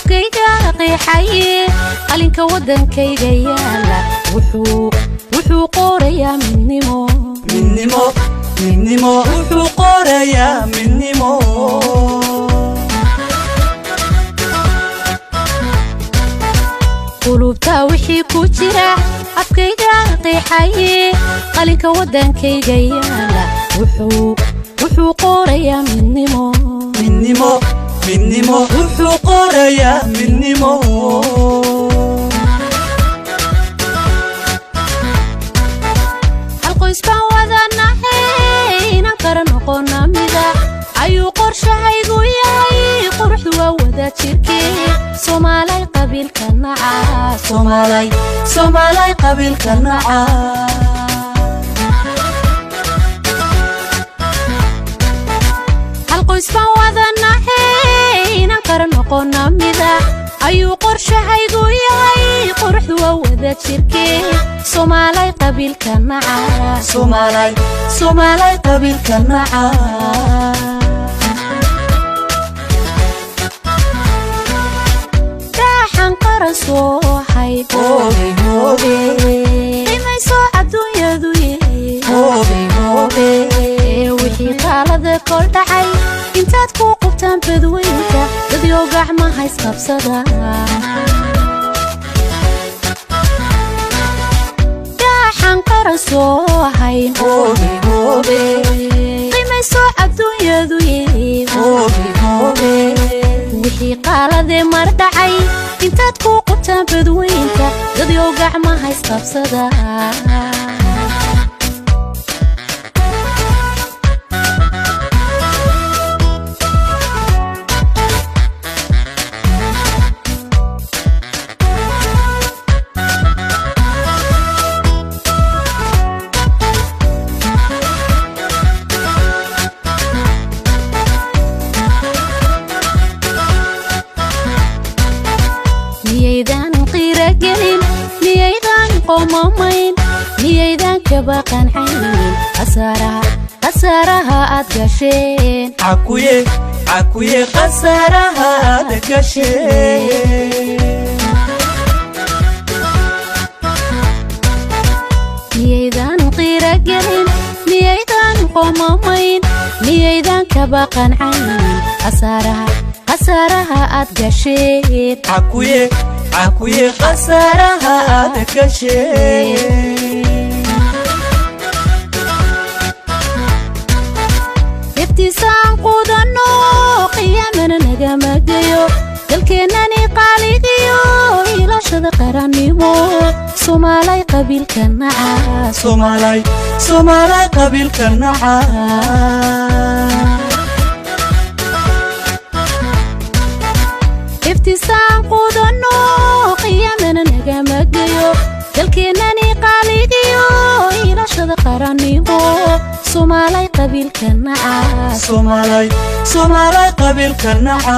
afkayga qeexaye qalinka wadankayga yaala wuxuu qorayaa midnimo wuxuu qorayaa midnimo qulubta wixii ku jira afkayga qeexaye qalinka wadankayga yaala wuxuu qorayaa midnimo wuxuu qorayaa midnimo hal qoys baan wadanahay inaan kala noqona mida ayuu qorshahaygu yahay quruxdu waa wada jirkee Soomaalay qabiilka naca Soomaalay qabiilka naca hal qoys baan wadanahay inaan kala noqona mida ayuu qorshahaygu yahay quruxdu waa wada jirkee Soomaalay qabiilka naca Soomaalay qabiilka naca soo hay hoobe imay soo adduunyadu hoobe wixii qalada kol dhacay intaad ku qubtaan badweynka dadyo gacmaha isqabsada daxan qara soo hay hoobe imay soo adduunyadu hoobe wixii qalada mar dhacay intaad ku qubtaan badweynka dadyo gacmaha isqabsada miyaydan kabaqan xaynin khasaaraha aad gasheen cakuye khasaaraha aad gasheen miyaydan qiragelin miyaydan qoomamayn miyaydan kabaqan xaynin khasaaraha aad gasheen cakuye khasaaraha aad gasheen ibtisaan qudano qiyaamana nagama geeyo dalkeenani qaaligiyo ilashada qarannimo Soomaalay qabiilka naca Soomaalay qabiilka naca ibtisaan qudano qiyaamana nagama geeyo dalkeenani qaaligiyo ilashada qarannimo Soomaalay qabiilka naca Soomaalay qabiilka naca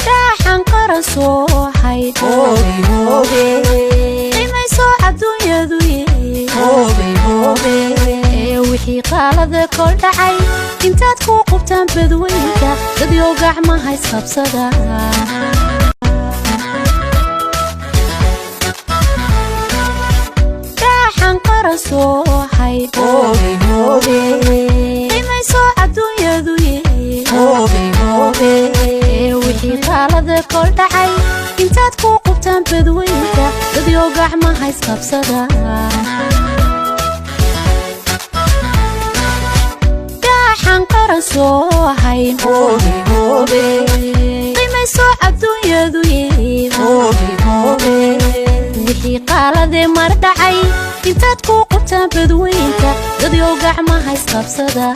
daxan qara soo hay hoobe imay soo adduunyadu hoobe wixii qalada kol dhacay intaad ku qubtaan badweynka dadyo gacmaha isqabsada daxan qara soo hay hoobe imay soo adduunyadu hoobe wixii qalada kol dhacay intaad ku qubtaan badweynka dadyo gacmaha isqabsada soo hay hoobe imay soo adduunyadu hoobe wixii qalada mar dhacay intaad ku qubtaan badweynka dadyo gacmaha isqabsada